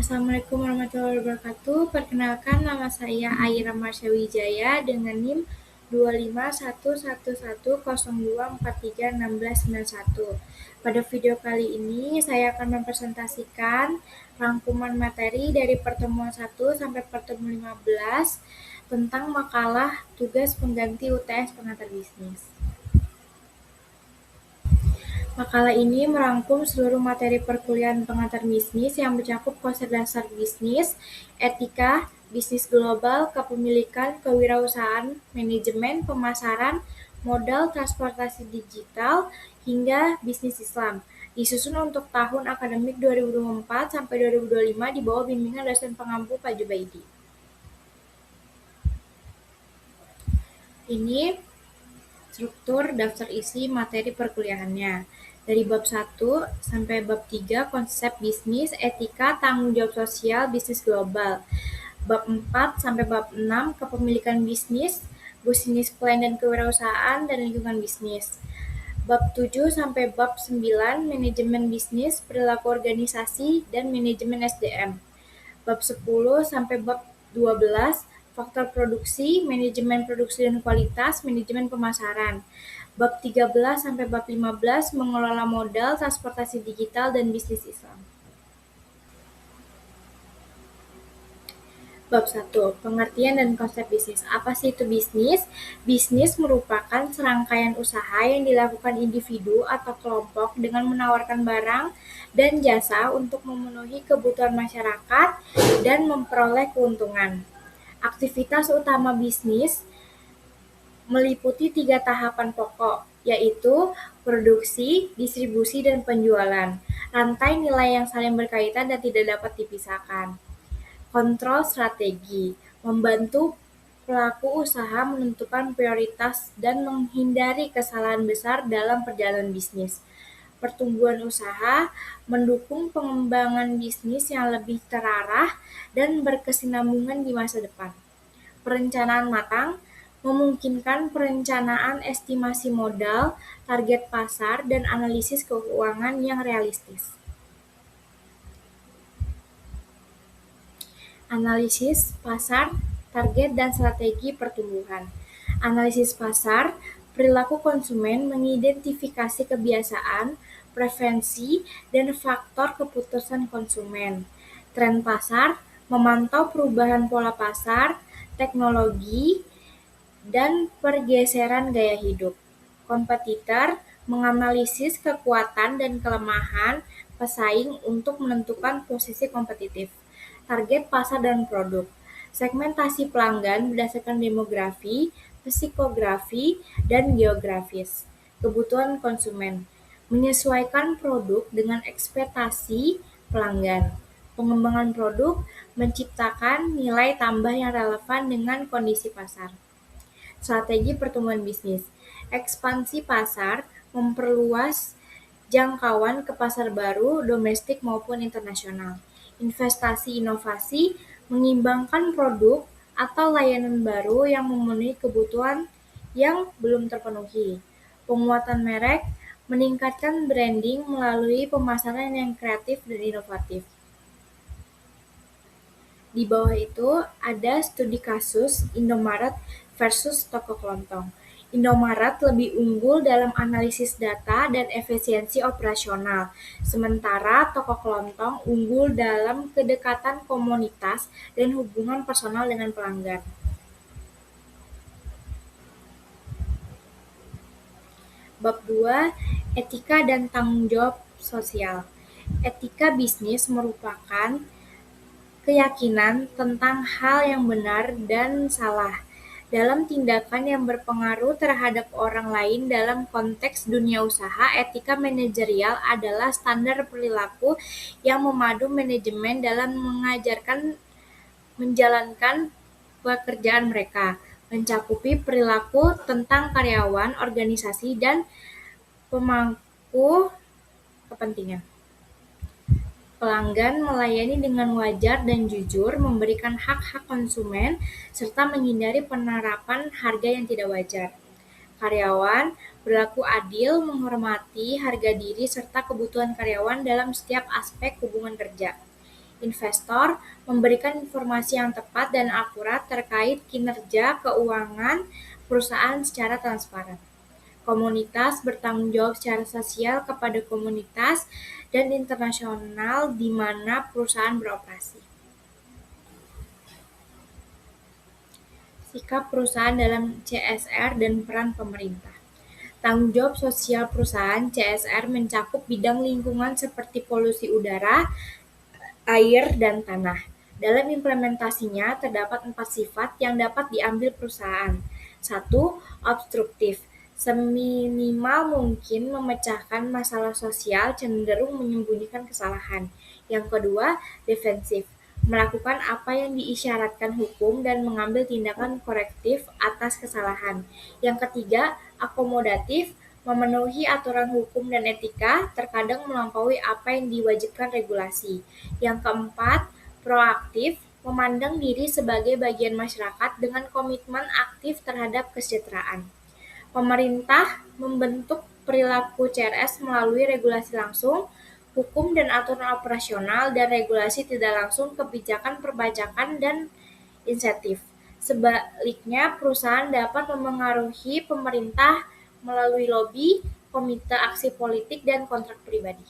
Assalamualaikum warahmatullahi wabarakatuh. Perkenalkan, nama saya Aira Marsha Wijaya dengan NIM 2511102431691. Pada video kali ini, saya akan mempresentasikan rangkuman materi dari pertemuan 1 sampai pertemuan 15 tentang makalah tugas pengganti UTS pengantar bisnis. Makalah ini merangkum seluruh materi perkuliahan pengantar bisnis yang mencakup konsep dasar bisnis, etika, bisnis global, kepemilikan, kewirausahaan, manajemen, pemasaran, modal, transportasi digital, hingga bisnis Islam. Disusun untuk tahun akademik 2024 sampai 2025 di bawah bimbingan dosen pengampu Pak Jubaidi. Ini struktur daftar isi materi perkuliahannya. Dari bab 1 sampai bab 3 konsep bisnis, etika, tanggung jawab sosial, bisnis global. Bab 4 sampai bab 6 kepemilikan bisnis, bisnis plan dan kewirausahaan dan lingkungan bisnis. Bab 7 sampai bab 9 manajemen bisnis, perilaku organisasi dan manajemen SDM. Bab 10 sampai bab 12 faktor produksi, manajemen produksi dan kualitas, manajemen pemasaran. Bab 13 sampai bab 15 mengelola modal, transportasi digital, dan bisnis Islam. Bab 1. Pengertian dan konsep bisnis. Apa sih itu bisnis? Bisnis merupakan serangkaian usaha yang dilakukan individu atau kelompok dengan menawarkan barang dan jasa untuk memenuhi kebutuhan masyarakat dan memperoleh keuntungan. Aktivitas utama bisnis meliputi 3 tahapan pokok, yaitu produksi, distribusi, dan penjualan. Rantai nilai yang saling berkaitan dan tidak dapat dipisahkan. Kontrol strategi, membantu pelaku usaha menentukan prioritas dan menghindari kesalahan besar dalam perjalanan bisnis. Pertumbuhan usaha, mendukung pengembangan bisnis yang lebih terarah dan berkesinambungan di masa depan. Perencanaan matang, memungkinkan perencanaan estimasi modal, target pasar, dan analisis keuangan yang realistis. Analisis pasar, target, dan strategi pertumbuhan. Analisis pasar, perilaku konsumen mengidentifikasi kebiasaan, preferensi, dan faktor keputusan konsumen. Tren pasar, memantau perubahan pola pasar, teknologi, dan pergeseran gaya hidup. Kompetitor menganalisis kekuatan dan kelemahan pesaing untuk menentukan posisi kompetitif. Target pasar dan produk. Segmentasi pelanggan berdasarkan demografi, psikografi, dan geografis. Kebutuhan konsumen. Menyesuaikan produk dengan ekspektasi pelanggan. Pengembangan produk menciptakan nilai tambah yang relevan dengan kondisi pasar. Strategi pertumbuhan bisnis. Ekspansi pasar, memperluas jangkauan ke pasar baru, domestik maupun internasional. Investasi inovasi, mengembangkan produk atau layanan baru yang memenuhi kebutuhan yang belum terpenuhi. Penguatan merek, meningkatkan branding melalui pemasaran yang kreatif dan inovatif. Di bawah itu ada studi kasus Indomaret versus toko kelontong. Indomaret lebih unggul dalam analisis data dan efisiensi operasional, sementara toko kelontong unggul dalam kedekatan komunitas dan hubungan personal dengan pelanggan. Bab 2, etika dan tanggung jawab sosial. Etika bisnis merupakan keyakinan tentang hal yang benar dan salah dalam tindakan yang berpengaruh terhadap orang lain dalam konteks dunia usaha. Etika manajerial adalah standar perilaku yang memadu manajemen dalam menjalankan pekerjaan mereka, mencakupi perilaku tentang karyawan, organisasi, dan pemangku kepentingan. Pelanggan melayani dengan wajar dan jujur, memberikan hak-hak konsumen, serta menghindari penerapan harga yang tidak wajar. Karyawan berlaku adil, menghormati harga diri serta kebutuhan karyawan dalam setiap aspek hubungan kerja. Investor memberikan informasi yang tepat dan akurat terkait kinerja keuangan perusahaan secara transparan. Komunitas bertanggung jawab secara sosial kepada komunitas dan internasional di mana perusahaan beroperasi. Sikap perusahaan dalam CSR dan peran pemerintah. Tanggung jawab sosial perusahaan CSR mencakup bidang lingkungan seperti polusi udara, air, dan tanah. Dalam implementasinya, terdapat 4 sifat yang dapat diambil perusahaan. 1. Obstruktif. Seminimal mungkin memecahkan masalah sosial, cenderung menyembunyikan kesalahan. Yang kedua, defensif. Melakukan apa yang diisyaratkan hukum dan mengambil tindakan korektif atas kesalahan. Yang ketiga, akomodatif. Memenuhi aturan hukum dan etika, terkadang melampaui apa yang diwajibkan regulasi. Yang keempat, proaktif, memandang diri sebagai bagian masyarakat dengan komitmen aktif terhadap kesejahteraan. Pemerintah membentuk perilaku CRS melalui regulasi langsung, hukum dan aturan operasional, dan regulasi tidak langsung, kebijakan perpajakan, dan insentif. Sebaliknya, perusahaan dapat memengaruhi pemerintah melalui lobi, komite aksi politik, dan kontrak pribadi.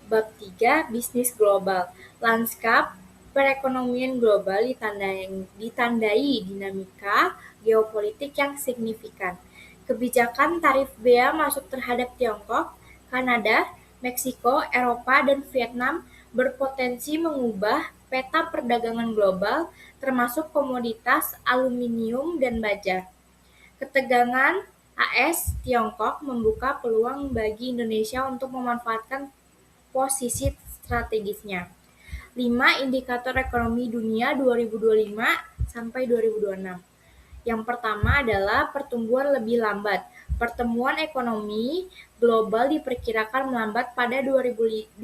Bab 3. Bisnis global. Lanskap perekonomian global ditandai dinamika geopolitik yang signifikan. Kebijakan tarif bea masuk terhadap Tiongkok, Kanada, Meksiko, Eropa, dan Vietnam berpotensi mengubah peta perdagangan global, termasuk komoditas aluminium dan baja. Ketegangan AS-Tiongkok membuka peluang bagi Indonesia untuk memanfaatkan posisi strategisnya. 5. Indikator ekonomi dunia 2025 sampai 2026. Yang pertama adalah pertumbuhan lebih lambat. Pertumbuhan ekonomi global diperkirakan melambat pada 2025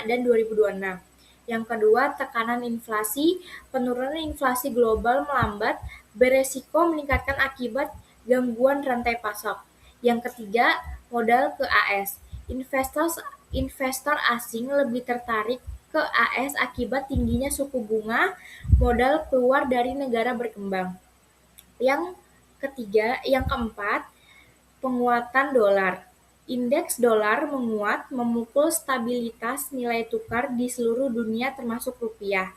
dan 2026. Yang kedua, tekanan inflasi. Penurunan inflasi global melambat beresiko meningkatkan akibat gangguan rantai pasok. Yang ketiga, modal ke AS. Investor asing lebih tertarik ke AS akibat tingginya suku bunga modal keluar dari negara berkembang. Yang keempat, penguatan dolar. Indeks dolar menguat, memukul stabilitas nilai tukar di seluruh dunia termasuk rupiah.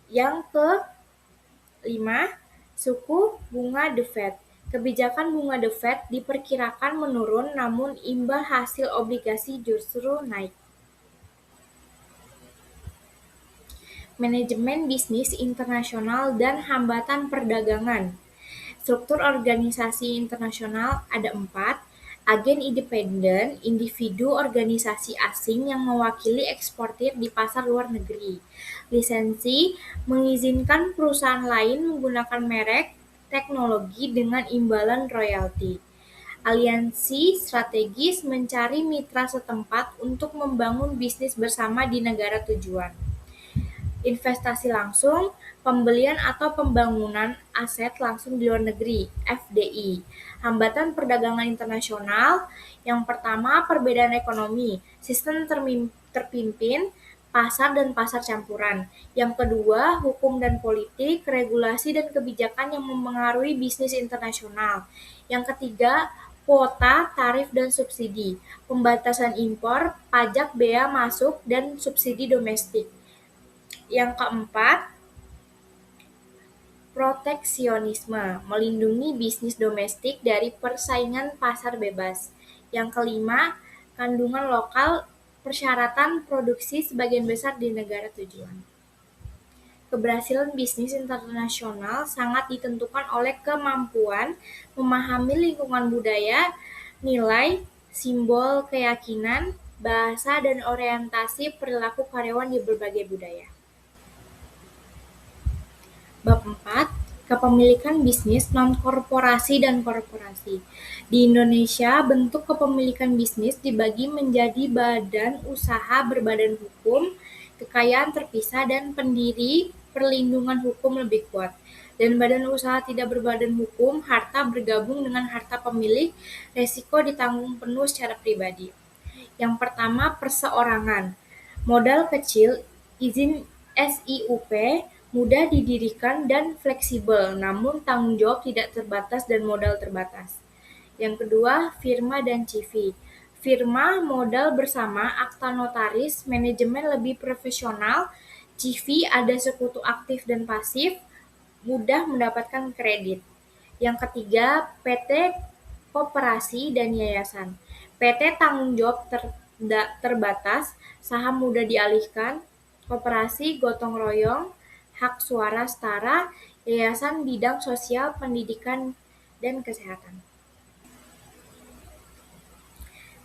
Yang kelima, suku bunga The Fed. Kebijakan bunga The Fed diperkirakan menurun, namun imbal hasil obligasi justru naik. Manajemen bisnis internasional dan hambatan perdagangan. Struktur organisasi internasional ada 4, agen independen, individu organisasi asing yang mewakili eksportir di pasar luar negeri. Lisensi mengizinkan perusahaan lain menggunakan merek teknologi dengan imbalan royalti. Aliansi strategis mencari mitra setempat untuk membangun bisnis bersama di negara tujuan. Investasi langsung, pembelian atau pembangunan aset langsung di luar negeri, FDI. Hambatan perdagangan internasional, yang pertama perbedaan ekonomi, sistem terpimpin, pasar dan pasar campuran. Yang kedua, hukum dan politik, regulasi dan kebijakan yang mempengaruhi bisnis internasional. Yang ketiga, kuota, tarif dan subsidi, pembatasan impor, pajak bea masuk dan subsidi domestik. Yang keempat, proteksionisme, melindungi bisnis domestik dari persaingan pasar bebas. Yang kelima, kandungan lokal, persyaratan produksi sebagian besar di negara tujuan. Keberhasilan bisnis internasional sangat ditentukan oleh kemampuan memahami lingkungan budaya, nilai, simbol keyakinan, bahasa, dan orientasi perilaku karyawan di berbagai budaya. Bab 4. Kepemilikan bisnis non-korporasi dan korporasi. Di Indonesia, bentuk kepemilikan bisnis dibagi menjadi badan usaha berbadan hukum, kekayaan terpisah, dan pendiri perlindungan hukum lebih kuat. Dan badan usaha tidak berbadan hukum, harta bergabung dengan harta pemilik, resiko ditanggung penuh secara pribadi. Yang pertama, perseorangan. Modal kecil, izin SIUP, mudah didirikan dan fleksibel, namun tanggung jawab tidak terbatas dan modal terbatas. Yang kedua, firma dan CV. Firma modal bersama, akta notaris, manajemen lebih profesional, CV ada sekutu aktif dan pasif, mudah mendapatkan kredit. Yang ketiga, PT Koperasi dan Yayasan. PT tanggung jawab terbatas, saham mudah dialihkan, koperasi gotong royong, hak suara setara, yayasan bidang sosial, pendidikan, dan kesehatan.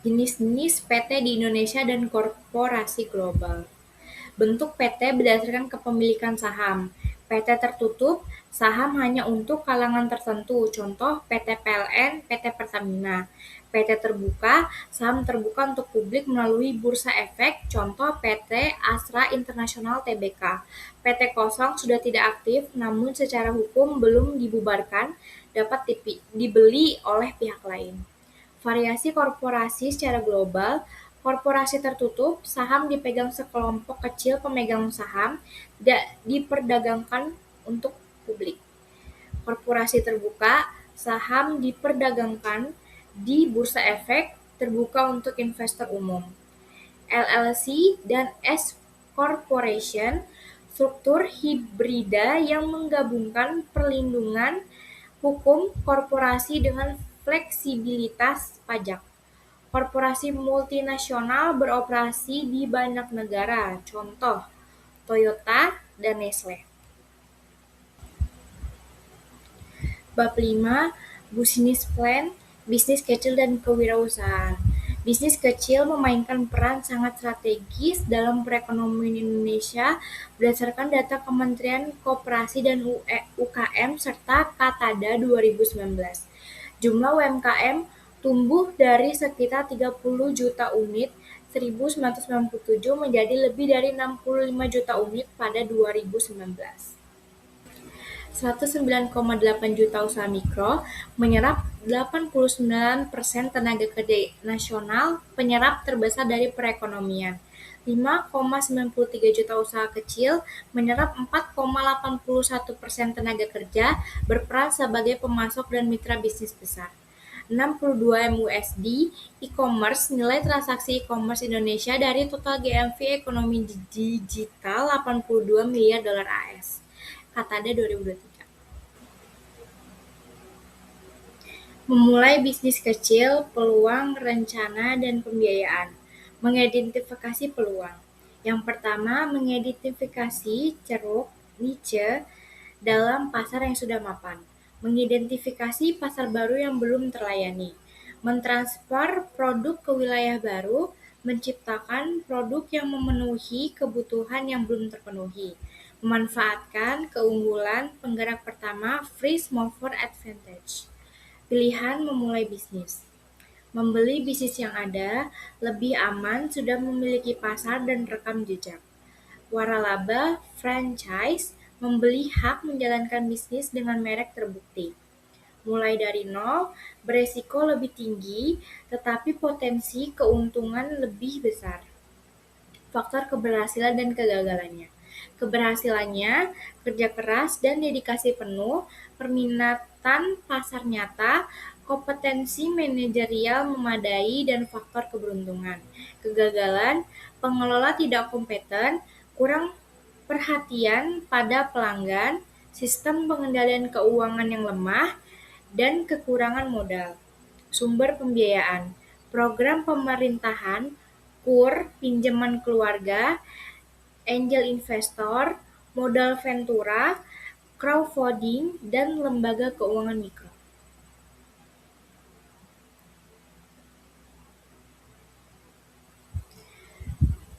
Jenis-jenis PT di Indonesia dan korporasi global. Bentuk PT berdasarkan kepemilikan saham. PT tertutup, saham hanya untuk kalangan tertentu, contoh PT PLN, PT Pertamina. PT terbuka, saham terbuka untuk publik melalui Bursa Efek, contoh PT Astra International Tbk. PT kosong sudah tidak aktif, namun secara hukum belum dibubarkan, dapat dibeli oleh pihak lain. Variasi korporasi secara global, korporasi tertutup, saham dipegang sekelompok kecil pemegang saham, tidak diperdagangkan untuk publik. Korporasi terbuka, saham diperdagangkan di bursa efek, terbuka untuk investor umum. LLC dan S Corporation, struktur hibrida yang menggabungkan perlindungan hukum korporasi dengan fleksibilitas pajak. Korporasi multinasional beroperasi di banyak negara, contoh Toyota dan Nestle. Bab 5, Business Plan, bisnis kecil dan kewirausahaan. Bisnis kecil memainkan peran sangat strategis dalam perekonomian Indonesia berdasarkan data Kementerian Koperasi dan UKM serta Katada 2019. Jumlah UMKM tumbuh dari sekitar 30 juta unit 1997 menjadi lebih dari 65 juta unit pada 2019. 109,8 juta usaha mikro, menyerap 89% tenaga kerja nasional, penyerap terbesar dari perekonomian. 5,93 juta usaha kecil, menyerap 4,81% tenaga kerja, berperan sebagai pemasok dan mitra bisnis besar. 62 MUSD e-commerce, nilai transaksi e-commerce Indonesia dari total GMV ekonomi digital 82 miliar dolar AS. Katada 2023. Memulai bisnis kecil, peluang, rencana, dan pembiayaan. Mengidentifikasi peluang. Yang pertama, mengidentifikasi ceruk niche dalam pasar yang sudah mapan. Mengidentifikasi pasar baru yang belum terlayani. Mentransfer produk ke wilayah baru, menciptakan produk yang memenuhi kebutuhan yang belum terpenuhi. Memanfaatkan keunggulan penggerak pertama, first mover advantage. Pilihan memulai bisnis. Membeli bisnis yang ada, lebih aman, sudah memiliki pasar dan rekam jejak. Waralaba franchise, membeli hak menjalankan bisnis dengan merek terbukti. Mulai dari nol, beresiko lebih tinggi, tetapi potensi keuntungan lebih besar. Faktor keberhasilan dan kegagalannya. Keberhasilannya, kerja keras dan dedikasi penuh, permintaan pasar nyata, kompetensi manajerial memadai, dan faktor keberuntungan. Kegagalan, pengelola tidak kompeten, kurang perhatian pada pelanggan, sistem pengendalian keuangan yang lemah, dan kekurangan modal. Sumber pembiayaan, program pemerintahan, KUR, pinjaman keluarga, angel investor, modal ventura, crowdfunding, dan lembaga keuangan mikro.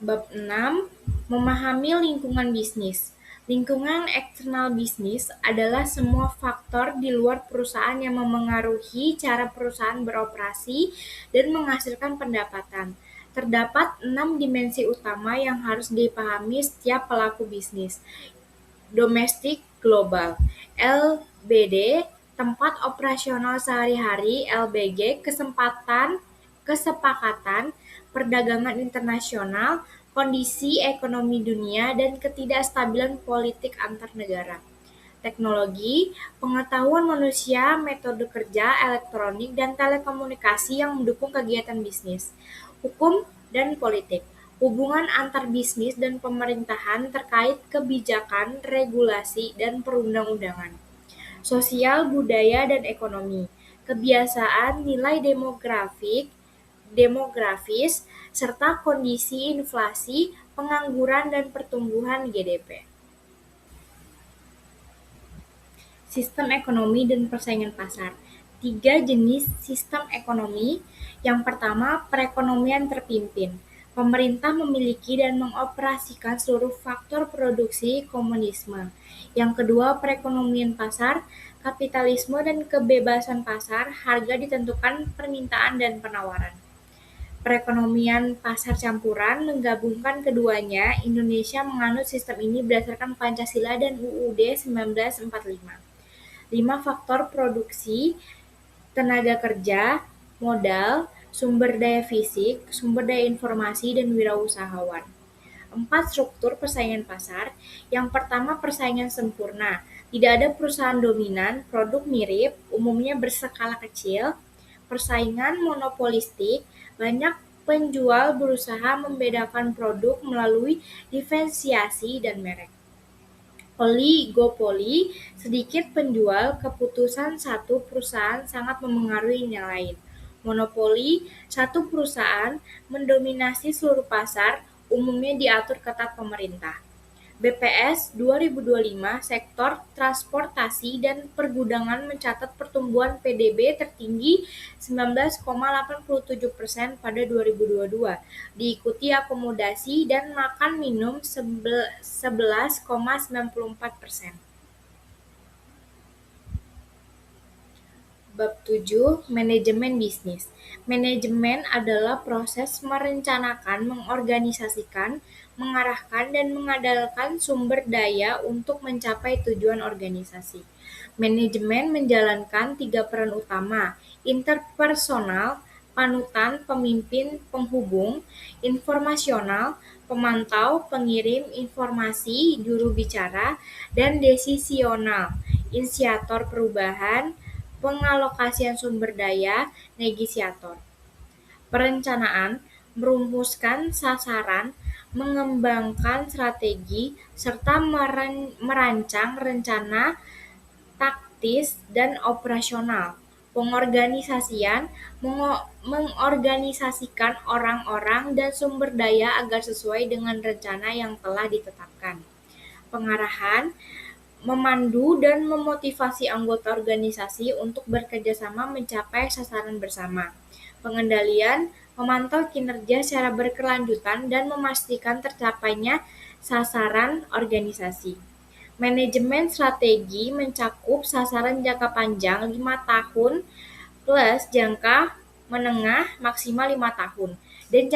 Bab 6, memahami lingkungan bisnis. Lingkungan eksternal bisnis adalah semua faktor di luar perusahaan yang memengaruhi cara perusahaan beroperasi dan menghasilkan pendapatan. Terdapat 6 dimensi utama yang harus dipahami setiap pelaku bisnis. Domestik global, LBD, tempat operasional sehari-hari, LBG, kesepakatan, perdagangan internasional, kondisi ekonomi dunia, dan ketidakstabilan politik antar negara. Teknologi, pengetahuan manusia, metode kerja elektronik, dan telekomunikasi yang mendukung kegiatan bisnis. Hukum dan politik, hubungan antar bisnis dan pemerintahan terkait kebijakan, regulasi, dan perundang-undangan. Sosial, budaya, dan ekonomi, kebiasaan, nilai demografis, serta kondisi inflasi, pengangguran, dan pertumbuhan GDP. Sistem ekonomi dan persaingan pasar. Tiga jenis sistem ekonomi. Yang pertama, perekonomian terpimpin. Pemerintah memiliki dan mengoperasikan seluruh faktor produksi komunisme. Yang kedua, perekonomian pasar, kapitalisme dan kebebasan pasar, harga ditentukan permintaan dan penawaran. Perekonomian pasar campuran menggabungkan keduanya. Indonesia menganut sistem ini berdasarkan Pancasila dan UUD 1945. 5 faktor produksi: tenaga kerja, modal, sumber daya fisik, sumber daya informasi, dan wirausahawan. 4 struktur persaingan pasar. Yang pertama, persaingan sempurna. Tidak ada perusahaan dominan, produk mirip, umumnya berskala kecil. Persaingan monopolistik. Banyak penjual berusaha membedakan produk melalui diferensiasi dan merek. Oligopoli, sedikit penjual, keputusan satu perusahaan sangat memengaruhi yang lain. Monopoli, satu perusahaan mendominasi seluruh pasar, umumnya diatur ketat pemerintah. BPS 2025, sektor transportasi dan pergudangan mencatat pertumbuhan PDB tertinggi 19,87% pada 2022, diikuti akomodasi dan makan minum 11,94%. Bab 7, manajemen bisnis. Manajemen adalah proses merencanakan, mengorganisasikan, mengarahkan, dan mengandalkan sumber daya untuk mencapai tujuan organisasi. Manajemen menjalankan 3 peran utama: interpersonal, panutan, pemimpin, penghubung; informasional, pemantau, pengirim informasi, juru bicara; dan desisional, inisiator perubahan, pengalokasian sumber daya, negosiator. Perencanaan, merumuskan sasaran, mengembangkan strategi, serta merancang rencana taktis dan operasional. Pengorganisasian, mengorganisasikan orang-orang dan sumber daya agar sesuai dengan rencana yang telah ditetapkan. Pengarahan, memandu dan memotivasi anggota organisasi untuk bekerja sama mencapai sasaran bersama. Pengendalian, memantau kinerja secara berkelanjutan dan memastikan tercapainya sasaran organisasi. Manajemen strategi mencakup sasaran jangka panjang 5 tahun plus jangka menengah maksimal 5 tahun dan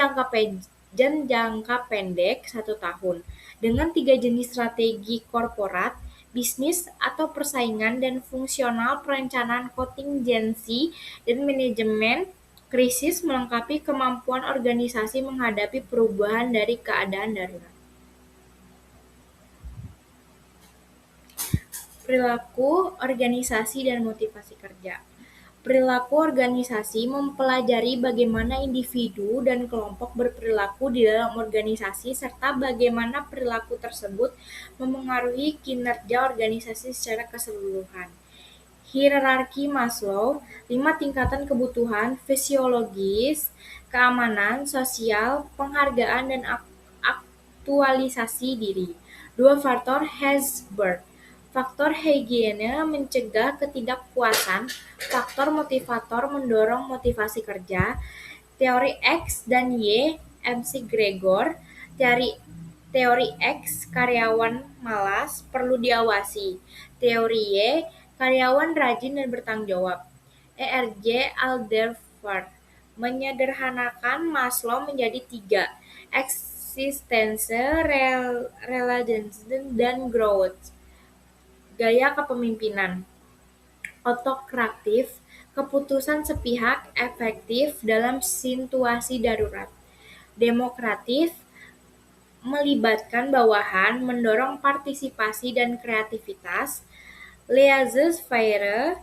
jangka pendek 1 tahun. Dengan 3 jenis strategi: korporat, bisnis atau persaingan, dan fungsional, perencanaan kontingensi, dan manajemen krisis melengkapi kemampuan organisasi menghadapi perubahan dari keadaan darurat. Perilaku organisasi dan motivasi kerja. Perilaku organisasi mempelajari bagaimana individu dan kelompok berperilaku di dalam organisasi serta bagaimana perilaku tersebut memengaruhi kinerja organisasi secara keseluruhan. Hierarki Maslow, 5 tingkatan kebutuhan fisiologis, keamanan, sosial, penghargaan, dan aktualisasi diri. 2 faktor Herzberg. Faktor higiene mencegah ketidakpuasan, faktor motivator mendorong motivasi kerja. Teori X dan Y, McGregor. Teori X, karyawan malas, perlu diawasi. Teori Y, karyawan rajin dan bertanggung jawab. ERJ Alderfer menyederhanakan Maslow menjadi 3: eksistensi, relation, dan growth. Gaya kepemimpinan: otokratif, keputusan sepihak, efektif dalam situasi darurat. Demokratif melibatkan bawahan, mendorong partisipasi dan kreativitas. Laissez-faire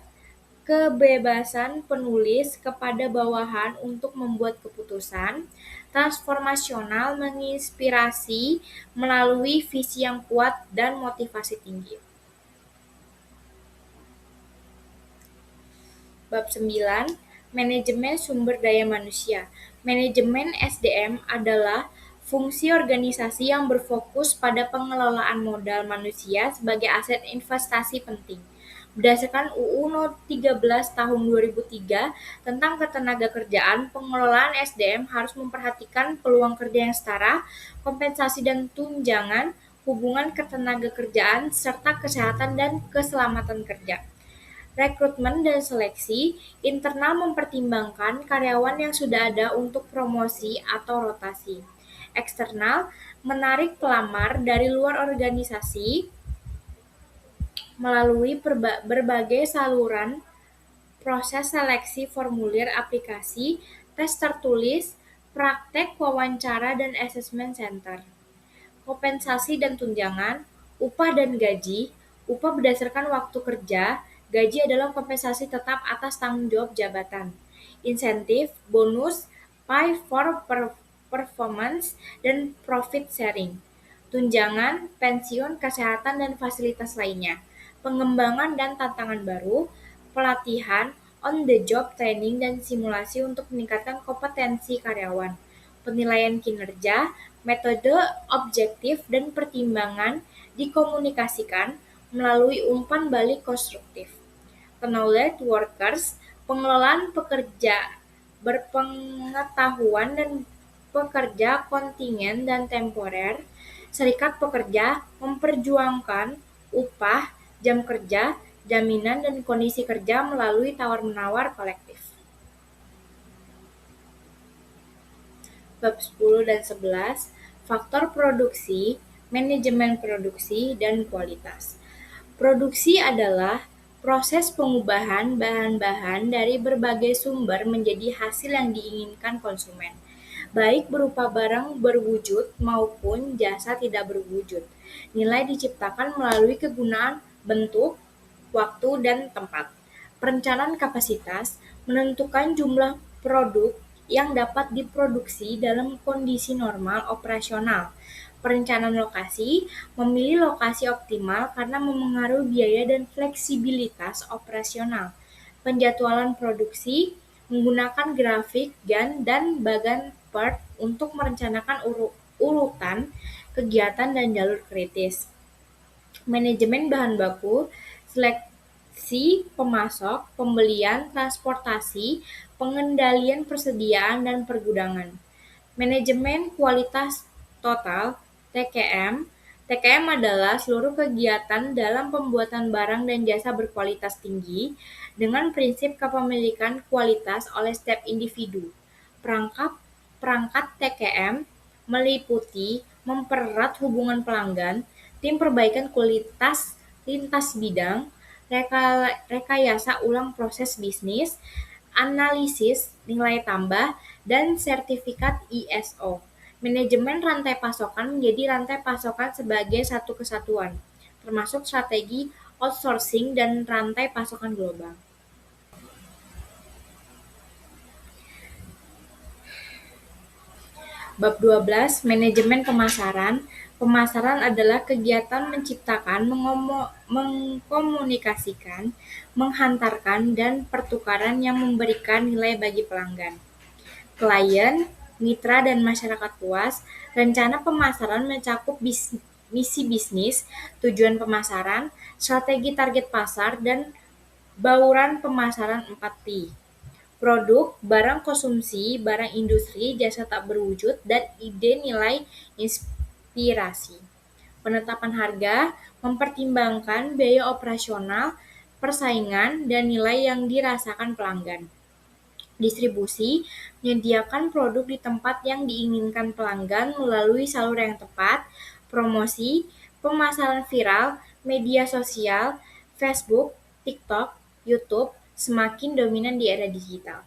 kebebasan penulis kepada bawahan untuk membuat keputusan. Transformasional menginspirasi melalui visi yang kuat dan motivasi tinggi. Bab 9, Manajemen Sumber Daya Manusia. Manajemen SDM adalah fungsi organisasi yang berfokus pada pengelolaan modal manusia sebagai aset investasi penting. Berdasarkan UU No. 13 Tahun 2003 tentang Ketenagakerjaan, pengelolaan SDM harus memperhatikan peluang kerja yang setara, kompensasi dan tunjangan, hubungan ketenagakerjaan, serta kesehatan dan keselamatan kerja. Rekrutmen dan seleksi internal mempertimbangkan karyawan yang sudah ada untuk promosi atau rotasi. Eksternal menarik pelamar dari luar organisasi melalui berbagai saluran proses seleksi formulir aplikasi, tes tertulis, praktek wawancara dan asesmen center. Kompensasi dan tunjangan, upah dan gaji. Upah berdasarkan waktu kerja, gaji adalah kompensasi tetap atas tanggung jawab jabatan. Insentif, bonus, pay for performance, dan profit sharing. Tunjangan, pensiun, kesehatan, dan fasilitas lainnya. Pengembangan dan tantangan baru, pelatihan, on-the-job training, dan simulasi untuk meningkatkan kompetensi karyawan. Penilaian kinerja, metode objektif dan pertimbangan dikomunikasikan melalui umpan balik konstruktif. Knowledge workers, pengelolaan pekerja berpengetahuan dan pekerja kontingen dan temporer. Serikat pekerja memperjuangkan upah, jam kerja, jaminan dan kondisi kerja melalui tawar-menawar kolektif. Bab 10 dan 11, faktor produksi, manajemen produksi, dan kualitas. Produksi adalah proses pengubahan bahan-bahan dari berbagai sumber menjadi hasil yang diinginkan konsumen, baik berupa barang berwujud maupun jasa tidak berwujud. Nilai diciptakan melalui kegunaan bentuk, waktu, dan tempat. Perencanaan kapasitas menentukan jumlah produk yang dapat diproduksi dalam kondisi normal operasional. Perencanaan lokasi memilih lokasi optimal karena memengaruhi biaya dan fleksibilitas operasional. Penjadwalan produksi menggunakan grafik Gantt dan Gantt chart untuk merencanakan urutan kegiatan dan jalur kritis. Manajemen bahan baku, seleksi pemasok, pembelian, transportasi, pengendalian persediaan dan pergudangan. Manajemen kualitas total (TKM). TKM adalah seluruh kegiatan dalam pembuatan barang dan jasa berkualitas tinggi dengan prinsip kepemilikan kualitas oleh setiap individu. Perangkat TKM meliputi mempererat hubungan pelanggan, tim perbaikan kualitas lintas bidang, rekayasa ulang proses bisnis, analisis nilai tambah, dan sertifikat ISO. Manajemen rantai pasokan menjadi rantai pasokan sebagai satu kesatuan, termasuk strategi outsourcing dan rantai pasokan global. Bab 12, Manajemen Pemasaran. Pemasaran adalah kegiatan menciptakan, mengkomunikasikan, menghantarkan, dan pertukaran yang memberikan nilai bagi pelanggan, klien, mitra, dan masyarakat luas. Rencana pemasaran mencakup misi bisnis, tujuan pemasaran, strategi target pasar, dan bauran pemasaran 4P. Produk, barang konsumsi, barang industri, jasa tak berwujud, dan ide nilai inspirasi. Penetapan harga mempertimbangkan biaya operasional, persaingan, dan nilai yang dirasakan pelanggan. Distribusi menyediakan produk di tempat yang diinginkan pelanggan melalui saluran yang tepat. Promosi, pemasaran viral, media sosial, Facebook, TikTok, YouTube semakin dominan di era digital.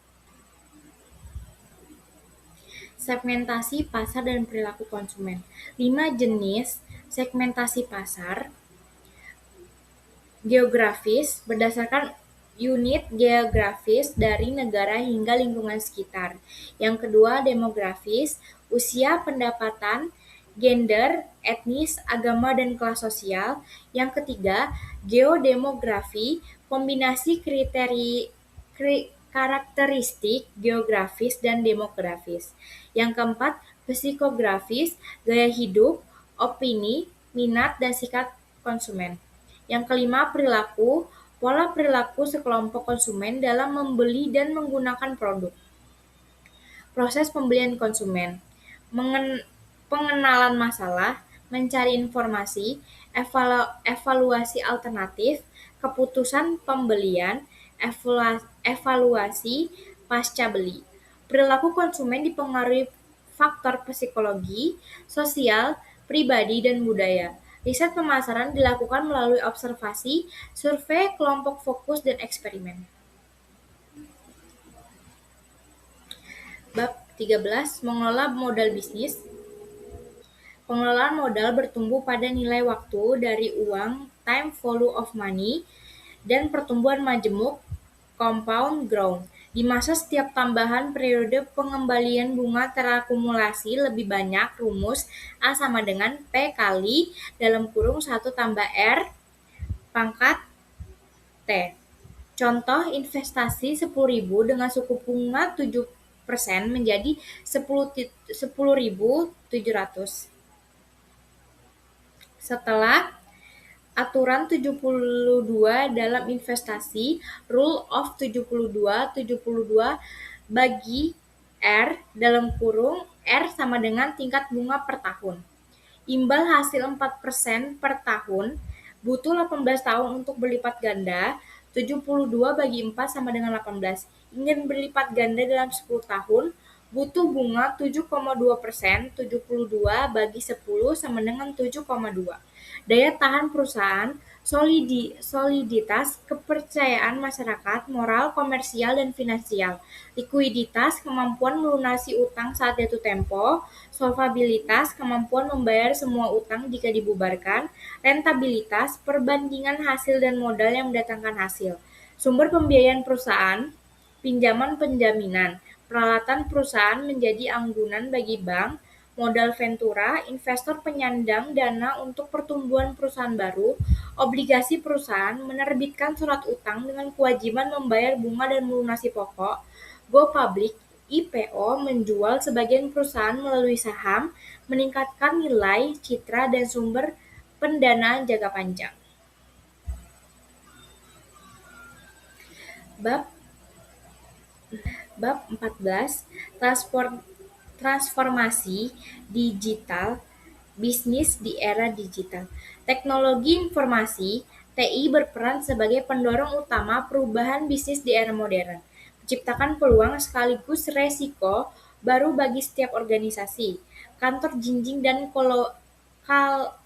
Segmentasi pasar dan perilaku konsumen. 5 jenis segmentasi pasar. Geografis, berdasarkan unit geografis dari negara hingga lingkungan sekitar. Yang kedua, demografis, usia, pendapatan, gender, etnis, agama, dan kelas sosial. Yang ketiga, geodemografi, kombinasi karakteristik geografis dan demografis. Yang keempat, psikografis, gaya hidup, opini, minat, dan sikap konsumen. Yang kelima, perilaku, pola perilaku sekelompok konsumen dalam membeli dan menggunakan produk. Proses pembelian konsumen, pengenalan masalah, mencari informasi, evaluasi alternatif, keputusan pembelian, evaluasi pasca beli. Perilaku konsumen dipengaruhi faktor psikologi, sosial, pribadi, dan budaya. Riset pemasaran dilakukan melalui observasi, survei, kelompok fokus, dan eksperimen. Bab 13. Mengelola modal bisnis. Pengelolaan modal bertumbuh pada nilai waktu dari uang, time value of money, dan pertumbuhan majemuk, compound growth. Di masa setiap tambahan periode pengembalian bunga terakumulasi lebih banyak, rumus A sama dengan P kali (1 tambah R pangkat T). Contoh investasi 10.000 dengan suku bunga 7% menjadi 10.700. Setelah aturan 72 dalam investasi, rule of 72 bagi R R sama dengan tingkat bunga per tahun. Imbal hasil 4% per tahun, butuh 18 tahun untuk berlipat ganda. 72 bagi 4 sama dengan 18. Ingin berlipat ganda dalam 10 tahun, butuh bunga 7,2%. 72 bagi 10 sama dengan 7,2. Daya tahan perusahaan, soliditas, kepercayaan masyarakat, moral, komersial, dan finansial. Likuiditas, kemampuan melunasi utang saat jatuh tempo. Solvabilitas, kemampuan membayar semua utang jika dibubarkan. Rentabilitas, perbandingan hasil dan modal yang mendatangkan hasil. Sumber pembiayaan perusahaan, pinjaman penjaminan. Peralatan perusahaan menjadi anggunan bagi bank. Modal ventura, investor penyandang dana untuk pertumbuhan perusahaan baru. Obligasi perusahaan, menerbitkan surat utang dengan kewajiban membayar bunga dan melunasi pokok. Go public, IPO, menjual sebagian perusahaan melalui saham, meningkatkan nilai, citra, dan sumber pendanaan jangka panjang. Bab 14. Transformasi digital bisnis di era digital. Teknologi informasi (TI) berperan sebagai pendorong utama perubahan bisnis di era modern, menciptakan peluang sekaligus resiko baru bagi setiap organisasi, kantor jinjing, dan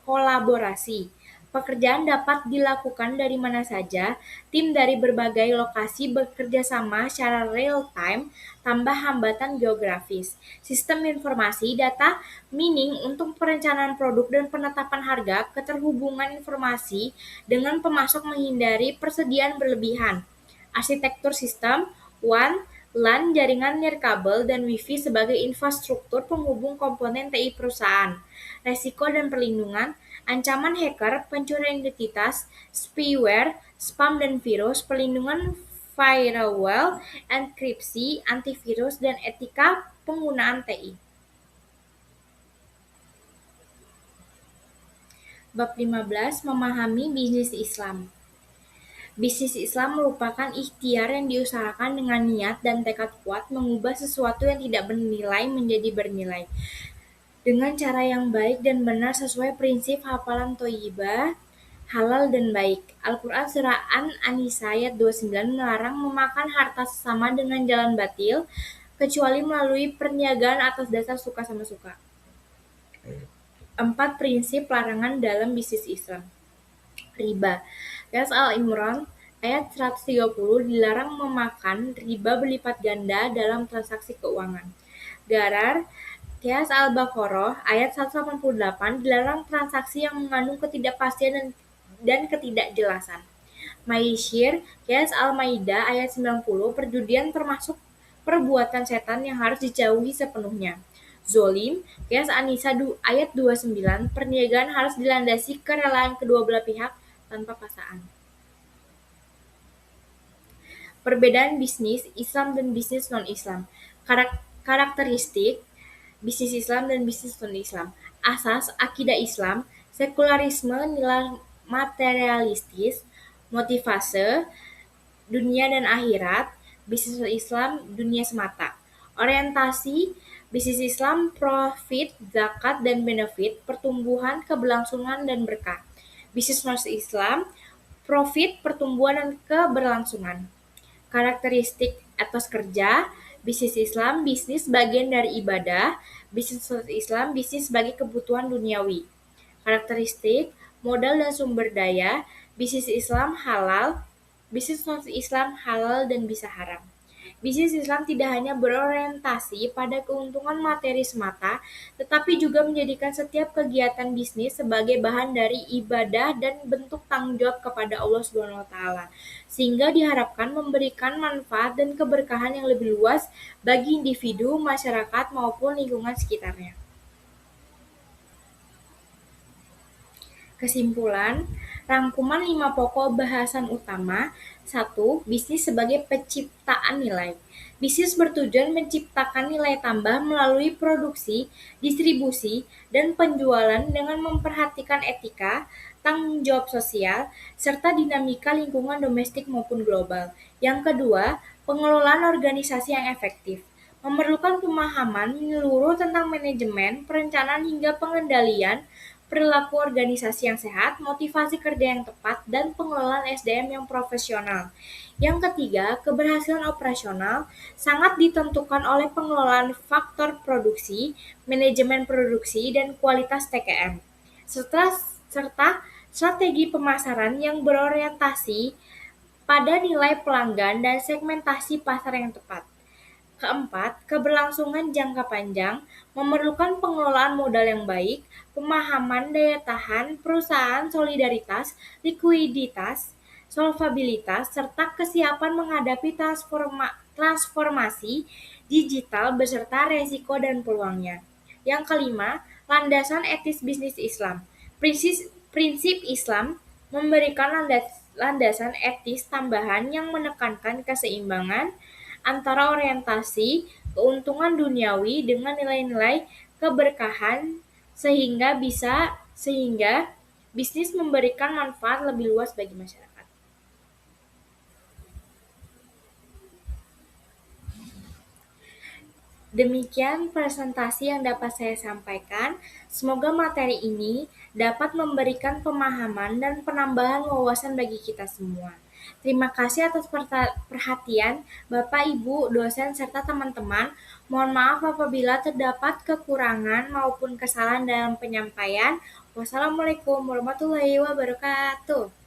kolaborasi. Pekerjaan dapat dilakukan dari mana saja, tim dari berbagai lokasi bekerja sama secara real-time, tambah hambatan geografis. Sistem informasi data mining untuk perencanaan produk dan penetapan harga, keterhubungan informasi dengan pemasok menghindari persediaan berlebihan. Arsitektur sistem, WAN, LAN, jaringan nirkabel, dan Wi-Fi sebagai infrastruktur penghubung komponen TI perusahaan. Resiko dan perlindungan, ancaman hacker, pencurian identitas, spyware, spam dan virus, perlindungan firewall, enkripsi, antivirus, dan etika penggunaan TI. Bab 15. Memahami bisnis Islam. Bisnis Islam merupakan ikhtiar yang diusahakan dengan niat dan tekad kuat mengubah sesuatu yang tidak bernilai menjadi bernilai, dengan cara yang baik dan benar sesuai prinsip hafalan thoyyibah, halal dan baik. Al-Quran Surah An-Nisa ayat 29 melarang memakan harta sesama dengan jalan batil, kecuali melalui perniagaan atas dasar suka sama suka. 4 prinsip larangan dalam bisnis Islam. Riba. Qiyas Al-Imran ayat 130 dilarang memakan riba berlipat ganda dalam transaksi keuangan. Garar, Qiyas Al-Baqarah ayat 188 dilarang transaksi yang mengandung ketidakpastian dan ketidakjelasan. Ma'isyir, Qiyas Al-Maidah ayat 90 perjudian termasuk perbuatan setan yang harus dijauhi sepenuhnya. Zolim, Qiyas An-Nisa ayat 29 perniagaan harus dilandasi kerelaan kedua belah pihak tanpa paksaan. Perbedaan bisnis Islam dan bisnis non-Islam. Karakteristik bisnis Islam dan bisnis non-Islam. Asas akidah Islam, sekularisme nilai materialistis, motivase dunia dan akhirat, bisnis Islam dunia semata. Orientasi bisnis Islam profit, zakat dan benefit, pertumbuhan, keberlangsungan dan berkah. Bisnis non-Islam profit, pertumbuhan dan keberlangsungan. Karakteristik etos kerja, bisnis Islam bisnis bagian dari ibadah, bisnis Islam bisnis sebagai kebutuhan duniawi. Karakteristik modal dan sumber daya, bisnis Islam halal, bisnis non-Islam halal dan bisa haram. Bisnis Islam tidak hanya berorientasi pada keuntungan materi semata, tetapi juga menjadikan setiap kegiatan bisnis sebagai bahan dari ibadah dan bentuk tanggung jawab kepada Allah SWT, sehingga diharapkan memberikan manfaat dan keberkahan yang lebih luas bagi individu, masyarakat, maupun lingkungan sekitarnya. Kesimpulan, rangkuman 5 pokok bahasan utama. 1. Bisnis sebagai penciptaan nilai. Bisnis bertujuan menciptakan nilai tambah melalui produksi, distribusi, dan penjualan dengan memperhatikan etika, tanggung jawab sosial, serta dinamika lingkungan domestik maupun global. Yang kedua, pengelolaan organisasi yang efektif. Memerlukan pemahaman menyeluruh tentang manajemen, perencanaan hingga pengendalian, perilaku organisasi yang sehat, motivasi kerja yang tepat, dan pengelolaan SDM yang profesional. Yang ketiga, keberhasilan operasional sangat ditentukan oleh pengelolaan faktor produksi, manajemen produksi, dan kualitas TKM, serta strategi pemasaran yang berorientasi pada nilai pelanggan dan segmentasi pasar yang tepat. Keempat, keberlangsungan jangka panjang memerlukan pengelolaan modal yang baik, pemahaman daya tahan perusahaan, solidaritas, likuiditas, solvabilitas, serta kesiapan menghadapi transformasi digital beserta resiko dan peluangnya. Yang kelima, landasan etis bisnis Islam. Prinsip Islam memberikan landasan etis tambahan yang menekankan keseimbangan antara orientasi keuntungan duniawi dengan nilai-nilai keberkahan sehingga bisnis memberikan manfaat lebih luas bagi masyarakat. Demikian presentasi yang dapat saya sampaikan. Semoga materi ini dapat memberikan pemahaman dan penambahan wawasan bagi kita semua. Terima kasih atas perhatian Bapak, Ibu, dosen, serta teman-teman. Mohon maaf apabila terdapat kekurangan maupun kesalahan dalam penyampaian. Wassalamualaikum warahmatullahi wabarakatuh.